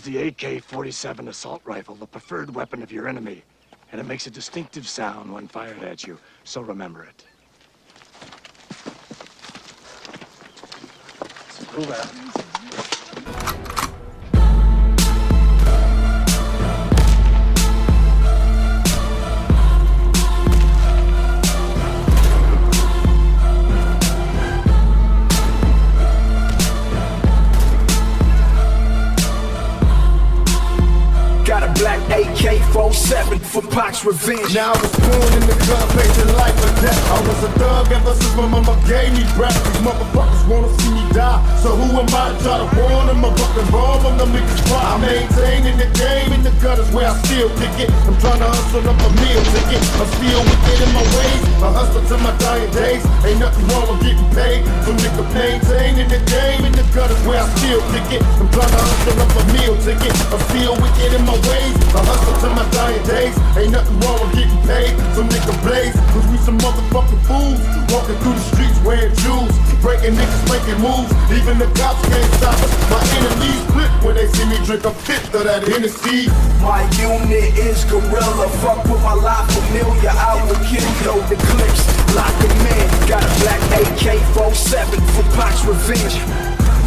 is the AK-47 assault rifle, the preferred weapon of your enemy. And it makes a distinctive sound when fired at you, so remember it. So move out. Black AK-47 for Pac's revenge. Now I was born in the gun, facing life or death. I was a thug ever since my mama gave me breath. These motherfuckers wanna see me die, so who am I to try to warn them? A fucking bomb on them niggas fly. I maintain in the game, in the gutters where I still kick it. I'm trying to hustle up a meal ticket. I'm still wicked in my ways, I hustle to my dying days. Ain't nothing wrong with getting paid, so nigga maintain in the game, in the gutters where I still kick it. I'm trying to hustle up a meal ticket. I'm still wicked in my ways, I hustle to my dying days. Ain't nothing wrong with getting paid, so nigga blaze. Cause we some motherfucking fools, walking through the streets wearing jewels, breaking niggas, making moves. Even the cops can't stop us. My enemies flip when they see me drink a fifth of that Hennessy. My unit is gorilla, fuck with my life familiar. I will kill you, the clips like a man. Got a black AK-47 for Pac's revenge.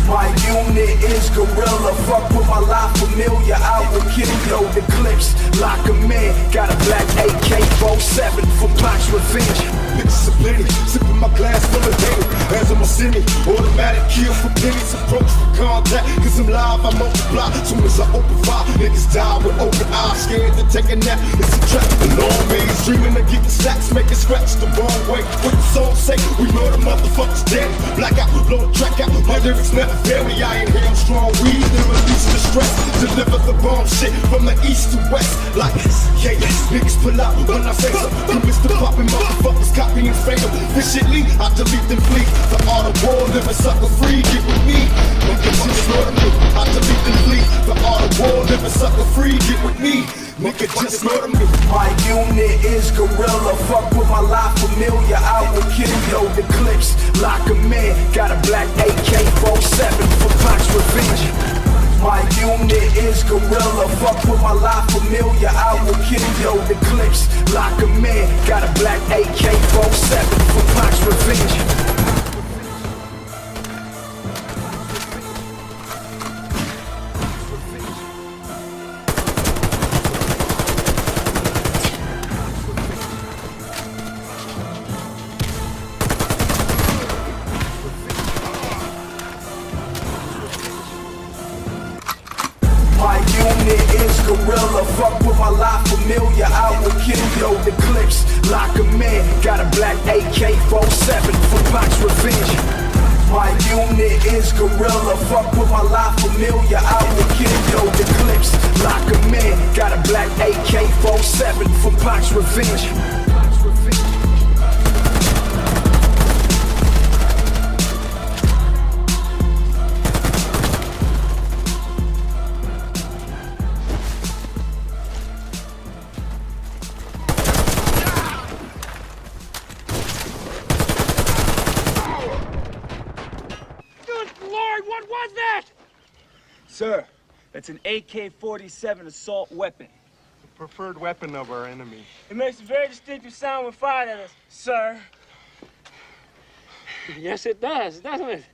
My unit is gorilla, fuck with my life familiar. I will kill you, the clips like a man. Got a black AK-47 for Pac's revenge. Niggas are plenty, sipping my glass full of daily. As I'm a semi, automatic kill for pennies. Approach for contact, cause I'm live, I multiply. Soon as I open fire, niggas die with open eyes. Scared to take a nap, it's a trap. The long ways, dreaming of getting stacks, making scratch the wrong way. What the song say, we know the motherfuckers dead. Black out, blow the track out, my lyrics never vary. I inhale strong weed and release the stress. Deliver the bomb shit from the east to west. Like, yeah, niggas pull out when I say so. You Mr. Poppin' motherfuckers copy and fatal. Efficiently, I delete and flee. The art of war, living sucker free, get with me. Niggas just slaughter me, I delete and flee. The art of war, living sucker free, get with me. Nigga just slaughter me. My unit is gorilla, fuck with my life familiar. I will kill you, the clips like a man. Got a black AK-47 for Pac's revenge. My unit is gorilla, fuck with my life familiar. I will kill you, the clips like a man. Got a black AK-47 for Pac's revenge. My unit is gorilla, fuck with my life familiar. I will kill you, the clips like a man. Got a black AK-47 for Pac's revenge. My unit is gorilla, fuck with my life familiar. I will kill you, the clips like a man. Got a black AK-47 for Pac's revenge. What was that? Sir, that's an AK-47 assault weapon. The preferred weapon of our enemy. It makes a very distinctive sound when fired at us, sir. Yes, it does, doesn't it?